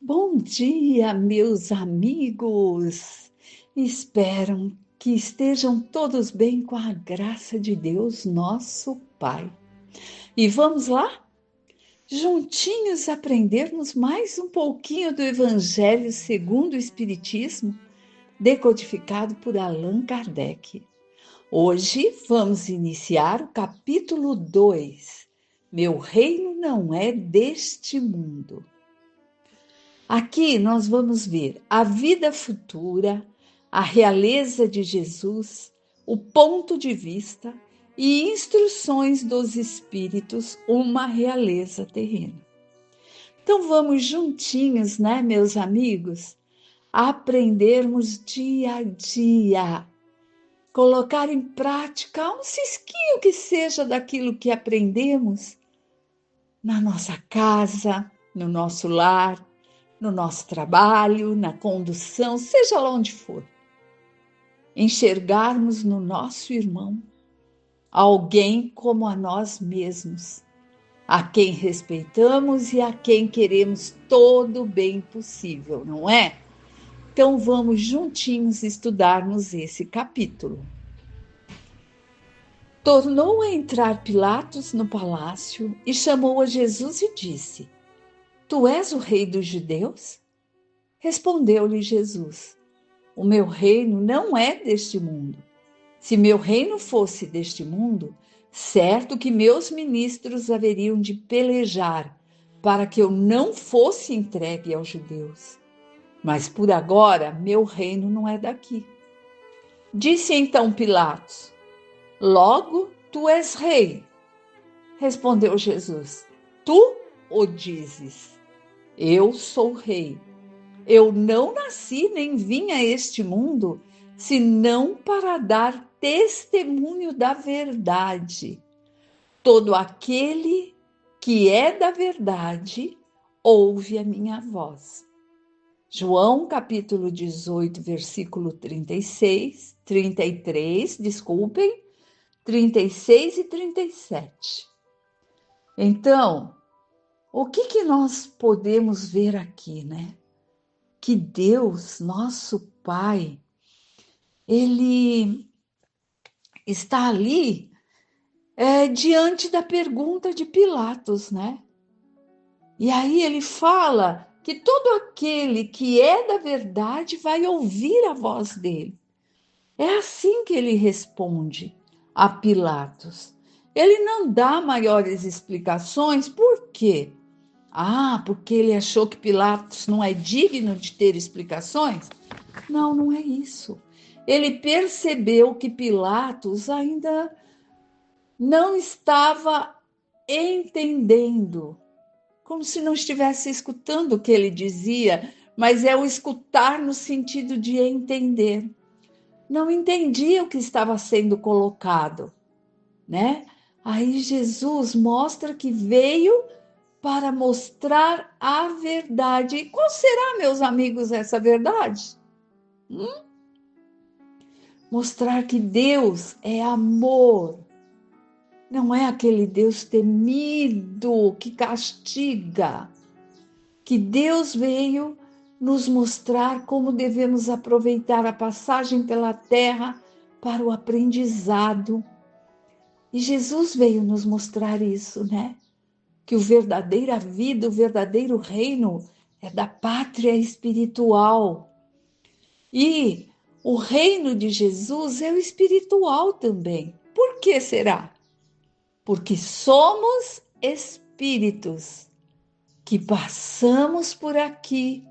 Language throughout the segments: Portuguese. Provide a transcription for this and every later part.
Bom dia, meus amigos! Espero que estejam todos bem com a graça de Deus, nosso Pai. E vamos lá? Juntinhos aprendermos mais um pouquinho do Evangelho segundo o Espiritismo, decodificado por Allan Kardec. Hoje vamos iniciar o capítulo 2. Meu reino não é deste mundo. Aqui nós vamos ver a vida futura, a realeza de Jesus, o ponto de vista e instruções dos espíritos, uma realeza terrena. Então vamos juntinhos, né, meus amigos, aprendermos dia a dia, colocar em prática um cisquinho que seja daquilo que aprendemos na nossa casa, no nosso lar, no nosso trabalho, na condução, seja lá onde for. Enxergarmos no nosso irmão alguém como a nós mesmos, a quem respeitamos e a quem queremos todo o bem possível, não é? Então vamos juntinhos estudarmos esse capítulo. Tornou a entrar Pilatos no palácio e chamou a Jesus e disse: Tu és o rei dos judeus? Respondeu-lhe Jesus: O meu reino não é deste mundo. Se meu reino fosse deste mundo, certo que meus ministros haveriam de pelejar para que eu não fosse entregue aos judeus. Mas por agora, meu reino não é daqui. Disse então Pilatos: Logo tu és rei. Respondeu Jesus: Tu o dizes. Eu sou rei. Eu não nasci nem vim a este mundo, senão para dar testemunho da verdade. Todo aquele que é da verdade, ouve a minha voz. João capítulo 18, versículo 33, 36 e 37. Então, o que nós podemos ver aqui, né? Que Deus, nosso Pai, Ele está ali diante da pergunta de Pilatos, né? E aí ele fala que todo aquele que é da verdade vai ouvir a voz dele. É assim que ele responde a Pilatos. Ele não dá maiores explicações, por quê? Porque ele achou que Pilatos não é digno de ter explicações? Não, não é isso. Ele percebeu que Pilatos ainda não estava entendendo, como se não estivesse escutando o que ele dizia, mas é o escutar no sentido de entender. Não entendia o que estava sendo colocado, né? Aí Jesus mostra que veio para mostrar a verdade. E qual será, meus amigos, essa verdade? Mostrar que Deus é amor. Não é aquele Deus temido que castiga. Que Deus veio nos mostrar como devemos aproveitar a passagem pela terra para o aprendizado. E Jesus veio nos mostrar isso, né? Que a verdadeira vida, o verdadeiro reino é da pátria espiritual. E o reino de Jesus é o espiritual também. Por que será? Porque somos espíritos que passamos por aqui,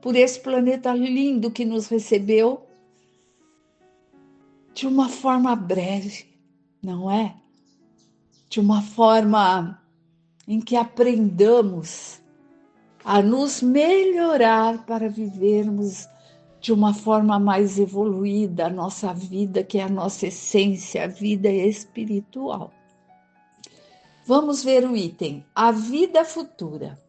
por esse planeta lindo que nos recebeu, de uma forma breve, não é? De uma forma em que aprendamos a nos melhorar para vivermos de uma forma mais evoluída a nossa vida, que é a nossa essência, a vida espiritual. Vamos ver o item, a vida futura.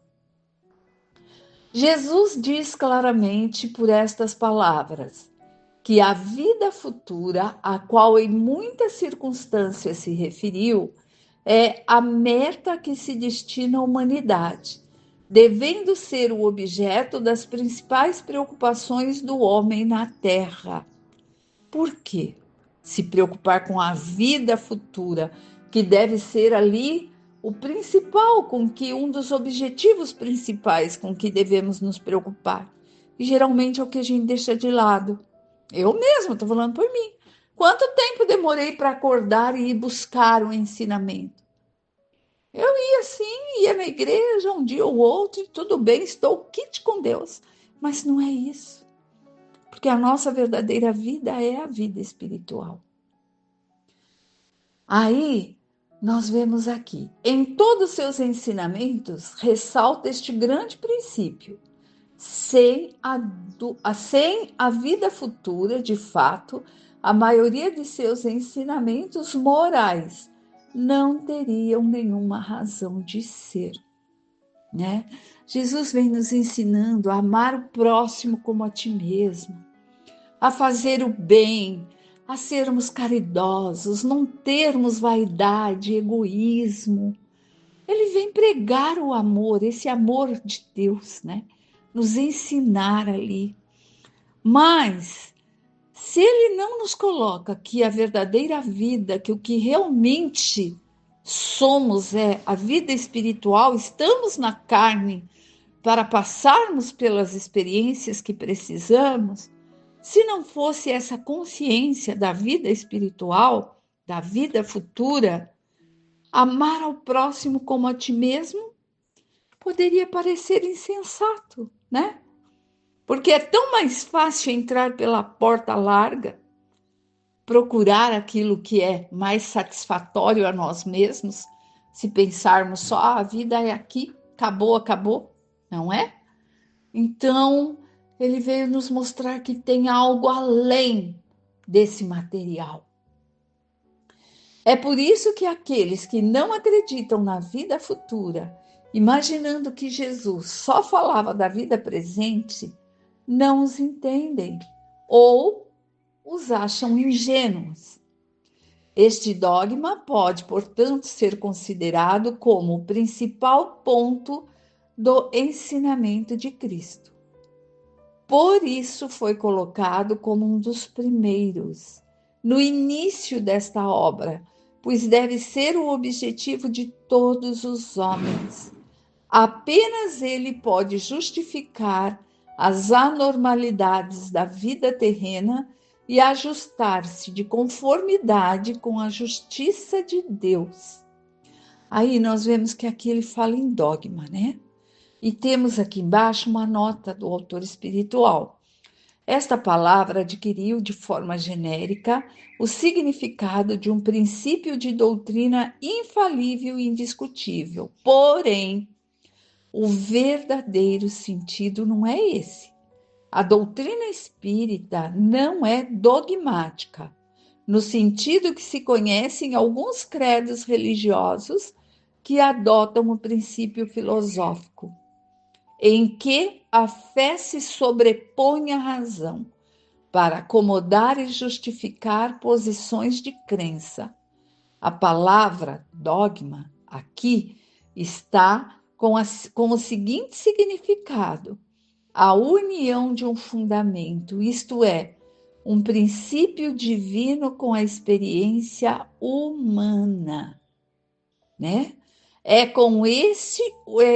Jesus diz claramente por estas palavras que a vida futura, a qual em muitas circunstâncias se referiu, é a meta que se destina à humanidade, devendo ser o objeto das principais preocupações do homem na Terra. Por quê? Se preocupar com a vida futura, que deve ser ali o principal, com que um dos objetivos principais com que devemos nos preocupar. E geralmente é o que a gente deixa de lado. Eu mesma estou falando por mim. Quanto tempo demorei para acordar e ir buscar o ensinamento? Eu ia sim, ia na igreja um dia ou outro, e tudo bem, estou quite com Deus. Mas não é isso. Porque a nossa verdadeira vida é a vida espiritual. Aí nós vemos aqui, em todos os seus ensinamentos, ressalta este grande princípio. Sem a vida futura, de fato, a maioria de seus ensinamentos morais não teriam nenhuma razão de ser, né? Jesus vem nos ensinando a amar o próximo como a ti mesmo, a fazer o bem, a sermos caridosos, não termos vaidade, egoísmo. Ele vem pregar o amor, esse amor de Deus, né? Nos ensinar ali. Mas, se ele não nos coloca que a verdadeira vida, que o que realmente somos é a vida espiritual, estamos na carne para passarmos pelas experiências que precisamos, se não fosse essa consciência da vida espiritual, da vida futura, amar ao próximo como a ti mesmo poderia parecer insensato, né? Porque é tão mais fácil entrar pela porta larga, procurar aquilo que é mais satisfatório a nós mesmos, se pensarmos só a vida é aqui, acabou, acabou, não é? Então, ele veio nos mostrar que tem algo além desse material. É por isso que aqueles que não acreditam na vida futura, imaginando que Jesus só falava da vida presente, não os entendem ou os acham ingênuos. Este dogma pode, portanto, ser considerado como o principal ponto do ensinamento de Cristo. Por isso foi colocado como um dos primeiros, no início desta obra, pois deve ser o objetivo de todos os homens. Apenas ele pode justificar as anormalidades da vida terrena e ajustar-se de conformidade com a justiça de Deus. Aí nós vemos que aqui ele fala em dogma, né? E temos aqui embaixo uma nota do autor espiritual. Esta palavra adquiriu de forma genérica o significado de um princípio de doutrina infalível e indiscutível. Porém, o verdadeiro sentido não é esse. A doutrina espírita não é dogmática, no sentido que se conhece em alguns credos religiosos que adotam o princípio filosófico, em que a fé se sobrepõe à razão, para acomodar e justificar posições de crença. A palavra dogma aqui está com o seguinte significado: a união de um fundamento, isto é, um princípio divino com a experiência humana, né? É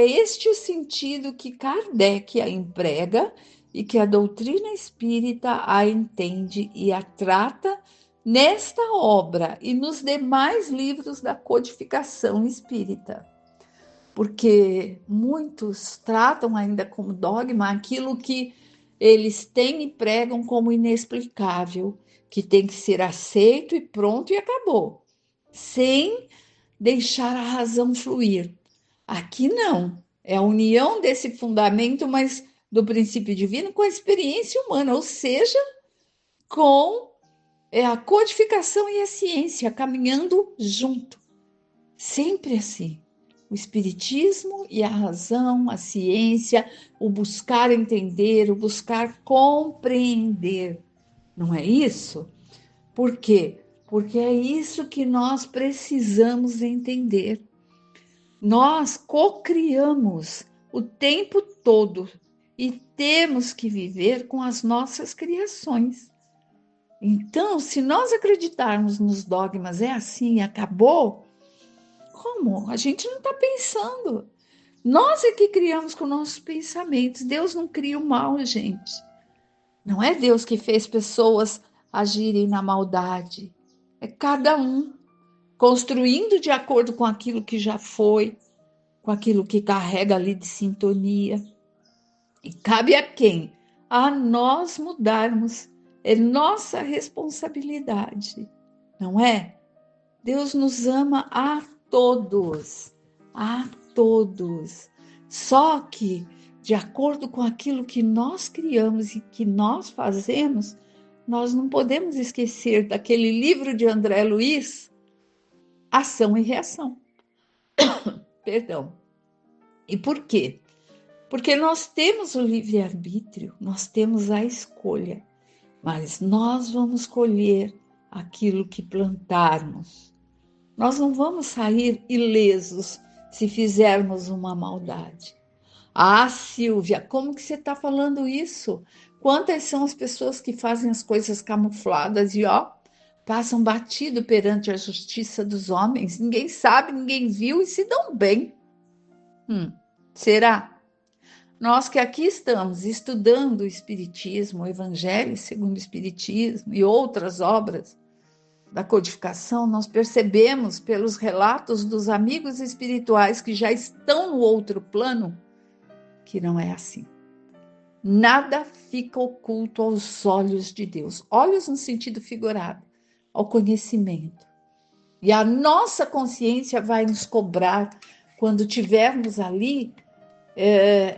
este o sentido que Kardec a emprega e que a doutrina espírita a entende e a trata nesta obra e nos demais livros da codificação espírita. Porque muitos tratam ainda como dogma aquilo que eles têm e pregam como inexplicável, que tem que ser aceito e pronto e acabou, sem deixar a razão fluir. Aqui não. É a união desse fundamento, mas do princípio divino com a experiência humana, ou seja, com a codificação e a ciência caminhando junto. Sempre assim. O espiritismo e a razão, a ciência, o buscar entender, o buscar compreender. Não é isso? Por quê? Porque é isso que nós precisamos entender. Nós co-criamos o tempo todo e temos que viver com as nossas criações. Então, se nós acreditarmos nos dogmas, é assim, acabou, como? A gente não está pensando. Nós é que criamos com nossos pensamentos. Deus não cria o mal, gente. Não é Deus que fez pessoas agirem na maldade. É cada um construindo de acordo com aquilo que já foi, com aquilo que carrega ali de sintonia. E cabe a quem? A nós mudarmos. É nossa responsabilidade, não é? Deus nos ama todos, a todos. Só que, de acordo com aquilo que nós criamos e que nós fazemos, nós não podemos esquecer daquele livro de André Luiz, Ação e Reação. Perdão. E por quê? Porque nós temos o livre-arbítrio, nós temos a escolha, mas nós vamos colher aquilo que plantarmos. Nós não vamos sair ilesos se fizermos uma maldade. Ah, Silvia, como que você está falando isso? Quantas são as pessoas que fazem as coisas camufladas e passam batido perante a justiça dos homens? Ninguém sabe, ninguém viu e se dão bem. Será? Nós que aqui estamos estudando o Espiritismo, o Evangelho segundo o Espiritismo e outras obras da codificação, nós percebemos pelos relatos dos amigos espirituais que já estão no outro plano que não é assim. Nada fica oculto aos olhos de Deus. Olhos no sentido figurado, ao conhecimento. E a nossa consciência vai nos cobrar quando tivermos ali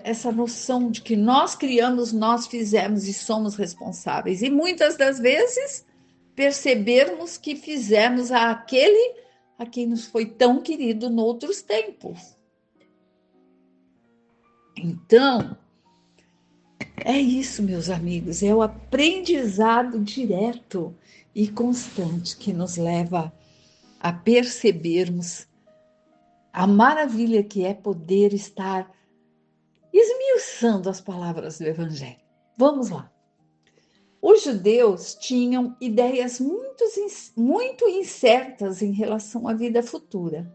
essa noção de que nós criamos, nós fizemos e somos responsáveis. E muitas das vezes percebermos que fizemos àquele a quem nos foi tão querido noutros tempos. Então, é isso, meus amigos, é o aprendizado direto e constante que nos leva a percebermos a maravilha que é poder estar esmiuçando as palavras do Evangelho. Vamos lá. Os judeus tinham ideias muito incertas em relação à vida futura.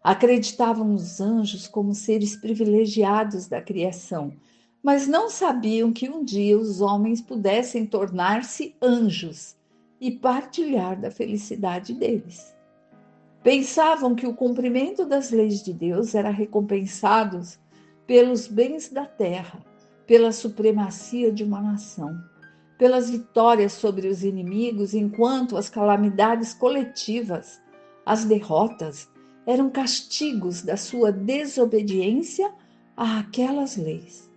Acreditavam nos anjos como seres privilegiados da criação, mas não sabiam que um dia os homens pudessem tornar-se anjos e partilhar da felicidade deles. Pensavam que o cumprimento das leis de Deus era recompensado pelos bens da terra, pela supremacia de uma nação, pelas vitórias sobre os inimigos, enquanto as calamidades coletivas, as derrotas, eram castigos da sua desobediência àquelas leis.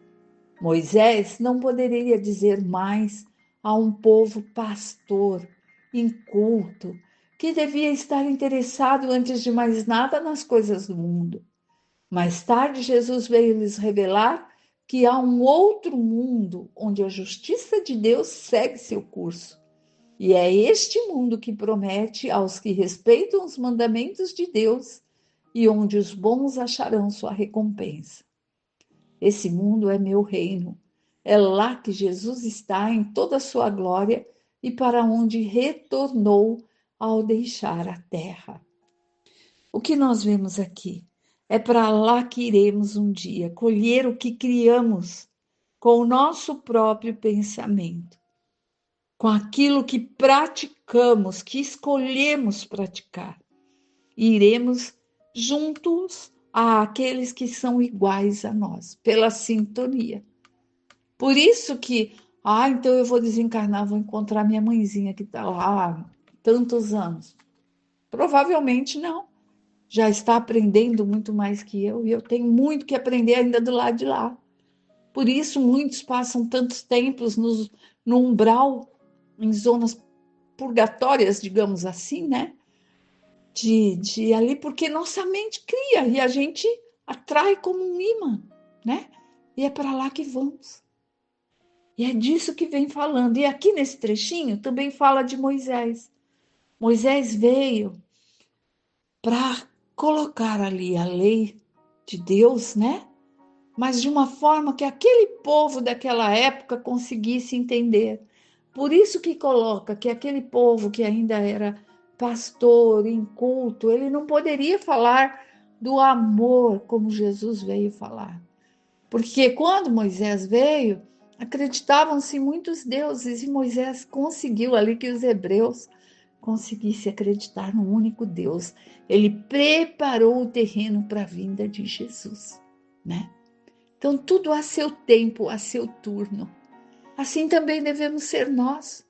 Moisés não poderia dizer mais a um povo pastor, inculto, que devia estar interessado antes de mais nada nas coisas do mundo. Mais tarde, Jesus veio lhes revelar que há um outro mundo onde a justiça de Deus segue seu curso. E é este mundo que promete aos que respeitam os mandamentos de Deus e onde os bons acharão sua recompensa. Esse mundo é meu reino. É lá que Jesus está em toda a sua glória e para onde retornou ao deixar a terra. O que nós vemos aqui? É para lá que iremos um dia colher o que criamos com o nosso próprio pensamento, com aquilo que praticamos, que escolhemos praticar. E iremos juntos àqueles que são iguais a nós, pela sintonia. Por isso que, então eu vou desencarnar, vou encontrar minha mãezinha que está lá há tantos anos. Provavelmente não. Já está aprendendo muito mais que eu, e eu tenho muito que aprender ainda do lado de lá. Por isso, muitos passam tantos tempos no umbral, em zonas purgatórias, digamos assim, né? De ali, porque nossa mente cria e a gente atrai como um imã, né? E é para lá que vamos. E é disso que vem falando. E aqui nesse trechinho também fala de Moisés. Moisés veio para colocar ali a lei de Deus, né? mas de uma forma que aquele povo daquela época conseguisse entender. Por isso que coloca que aquele povo que ainda era pastor, inculto, ele não poderia falar do amor como Jesus veio falar. Porque quando Moisés veio, acreditavam-se muitos deuses e Moisés conseguiu ali que os hebreus conseguissem acreditar no único Deus. Ele preparou o terreno para a vinda de Jesus, né? Então tudo a seu tempo, a seu turno. Assim também devemos ser nós,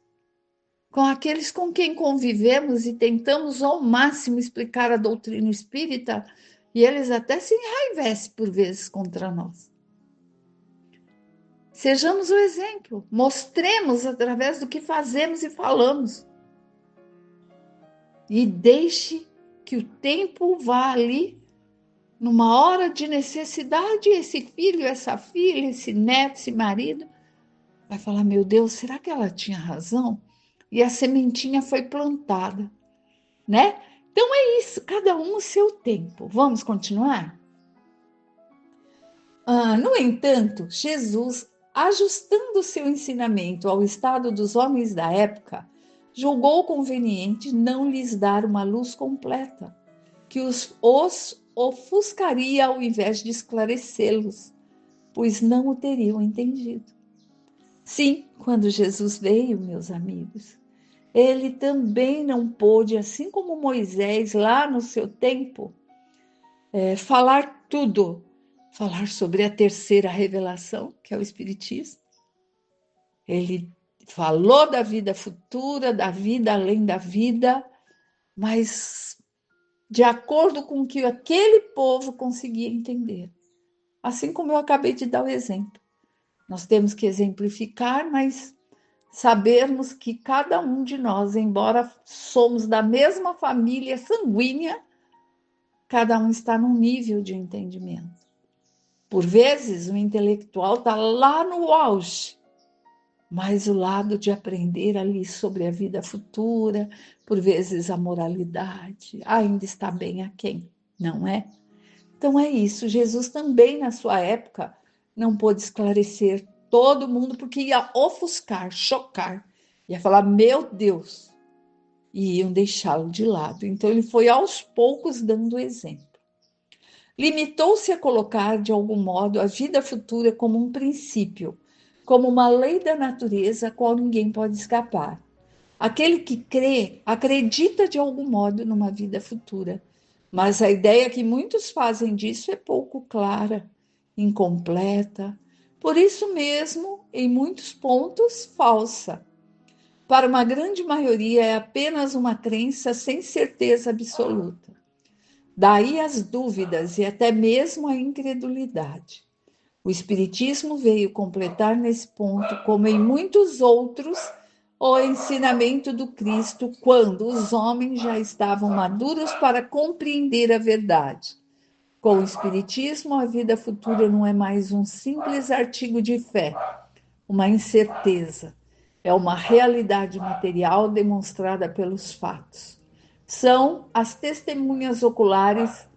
com aqueles com quem convivemos e tentamos ao máximo explicar a doutrina espírita, e eles até se enraivecem por vezes contra nós. Sejamos o exemplo, mostremos através do que fazemos e falamos. E deixe que o tempo vá ali, numa hora de necessidade, esse filho, essa filha, esse neto, esse marido, vai falar: meu Deus, será que ela tinha razão? E a sementinha foi plantada, né? Então é isso, cada um o seu tempo. Vamos continuar? No entanto, Jesus, ajustando seu ensinamento ao estado dos homens da época, julgou conveniente não lhes dar uma luz completa, que os ofuscaria ao invés de esclarecê-los, pois não o teriam entendido. Sim, quando Jesus veio, meus amigos, ele também não pôde, assim como Moisés lá no seu tempo, falar tudo, falar sobre a terceira revelação, que é o Espiritismo. Ele falou da vida futura, da vida além da vida, mas de acordo com o que aquele povo conseguia entender. Assim como eu acabei de dar o exemplo. Nós temos que exemplificar, mas sabermos que cada um de nós, embora somos da mesma família sanguínea, cada um está num nível de entendimento. Por vezes, o intelectual está lá no auge, mas o lado de aprender ali sobre a vida futura, por vezes a moralidade, ainda está bem aquém, não é? Então é isso, Jesus também na sua época não pôde esclarecer todo mundo, porque ia ofuscar, chocar, ia falar, meu Deus, e iam deixá-lo de lado. Então ele foi aos poucos dando exemplo. Limitou-se a colocar, de algum modo, a vida futura como um princípio, como uma lei da natureza a qual ninguém pode escapar. Aquele que crê, acredita de algum modo numa vida futura, mas a ideia que muitos fazem disso é pouco clara, incompleta, por isso mesmo, em muitos pontos, falsa. Para uma grande maioria, é apenas uma crença sem certeza absoluta. Daí as dúvidas e até mesmo a incredulidade. O Espiritismo veio completar nesse ponto, como em muitos outros, o ensinamento do Cristo, quando os homens já estavam maduros para compreender a verdade. Com o Espiritismo, a vida futura não é mais um simples artigo de fé, uma incerteza, é uma realidade material demonstrada pelos fatos. São as testemunhas oculares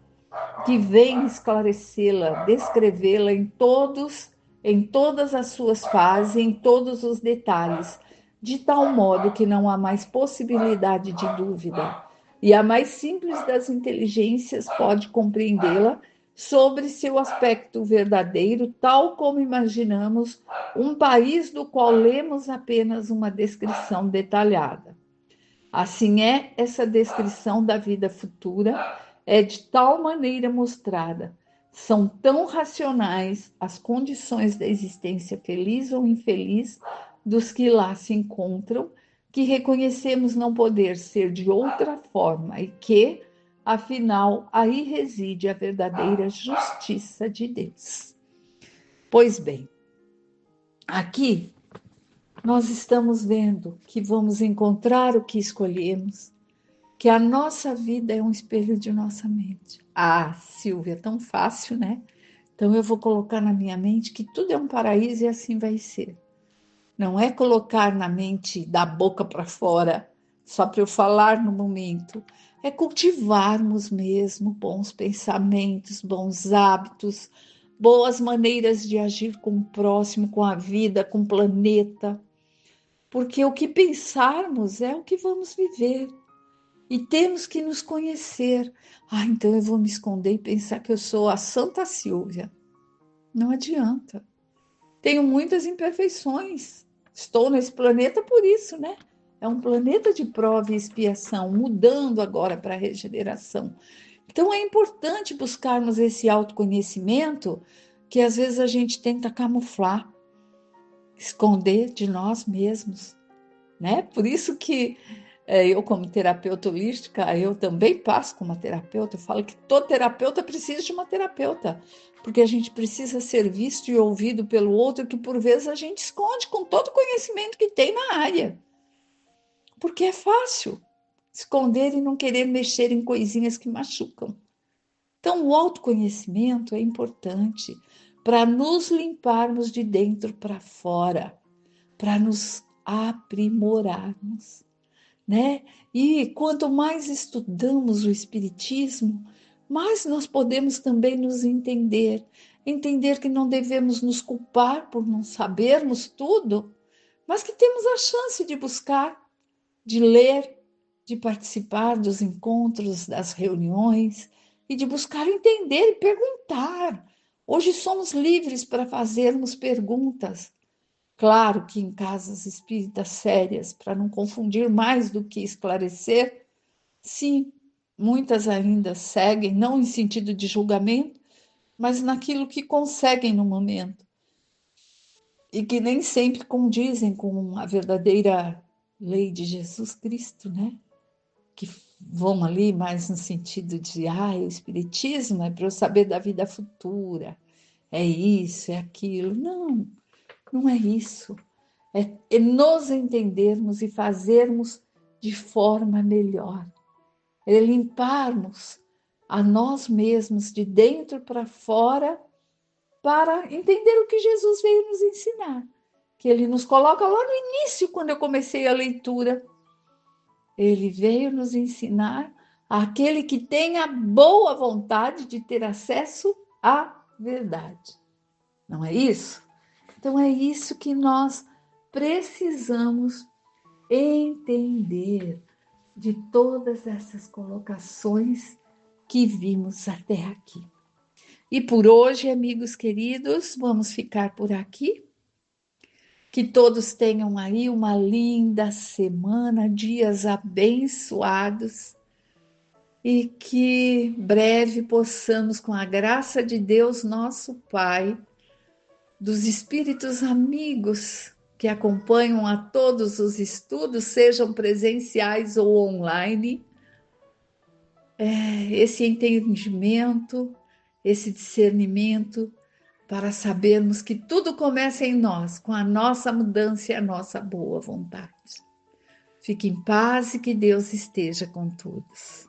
que vêm esclarecê-la, descrevê-la em todas as suas fases, em todos os detalhes, de tal modo que não há mais possibilidade de dúvida. E a mais simples das inteligências pode compreendê-la sobre seu aspecto verdadeiro, tal como imaginamos um país do qual lemos apenas uma descrição detalhada. Assim é essa descrição da vida futura, é de tal maneira mostrada, são tão racionais as condições da existência feliz ou infeliz dos que lá se encontram, que reconhecemos não poder ser de outra forma e que, afinal, aí reside a verdadeira justiça de Deus. Pois bem, aqui nós estamos vendo que vamos encontrar o que escolhemos, que a nossa vida é um espelho de nossa mente. Ah, Silvia, tão fácil, né? Então eu vou colocar na minha mente que tudo é um paraíso e assim vai ser. Não é colocar na mente da boca para fora, só para eu falar no momento. É cultivarmos mesmo bons pensamentos, bons hábitos, boas maneiras de agir com o próximo, com a vida, com o planeta, porque o que pensarmos é o que vamos viver. E temos que nos conhecer. Ah, então eu vou me esconder e pensar que eu sou a Santa Silvia. Não adianta. Tenho muitas imperfeições. Estou nesse planeta por isso, né? É um planeta de prova e expiação, mudando agora para a regeneração. Então é importante buscarmos esse autoconhecimento que às vezes a gente tenta camuflar, esconder de nós mesmos, né? Por isso que eu, como terapeuta holística, eu também passo como terapeuta. Eu falo que todo terapeuta precisa de uma terapeuta, porque a gente precisa ser visto e ouvido pelo outro, que por vezes a gente esconde com todo o conhecimento que tem na área, porque é fácil esconder e não querer mexer em coisinhas que machucam. Então, o autoconhecimento é importante para nos limparmos de dentro para fora, para nos aprimorarmos, né? E quanto mais estudamos o Espiritismo, mais nós podemos também nos entender, entender que não devemos nos culpar por não sabermos tudo, mas que temos a chance de buscar, de ler, de participar dos encontros, das reuniões e de buscar entender e perguntar. Hoje somos livres para fazermos perguntas. Claro que em casas espíritas sérias, para não confundir mais do que esclarecer, sim, muitas ainda seguem, não em sentido de julgamento, mas naquilo que conseguem no momento, e que nem sempre condizem com a verdadeira lei de Jesus Cristo, né? Que vão ali mais no sentido de, o Espiritismo é para eu saber da vida futura, é isso, é aquilo. Não, não é isso. É nos entendermos e fazermos de forma melhor. É limparmos a nós mesmos de dentro para fora para entender o que Jesus veio nos ensinar. Que ele nos coloca lá no início, quando eu comecei a leitura. Ele veio nos ensinar aquele que tem a boa vontade de ter acesso à verdade. Não é isso? Então é isso que nós precisamos entender de todas essas colocações que vimos até aqui. E por hoje, amigos queridos, vamos ficar por aqui. Que todos tenham aí uma linda semana, dias abençoados e que breve possamos, com a graça de Deus, nosso Pai, dos espíritos amigos que acompanham a todos os estudos, sejam presenciais ou online, esse entendimento, esse discernimento, para sabermos que tudo começa em nós, com a nossa mudança e a nossa boa vontade. Fique em paz e que Deus esteja com todos.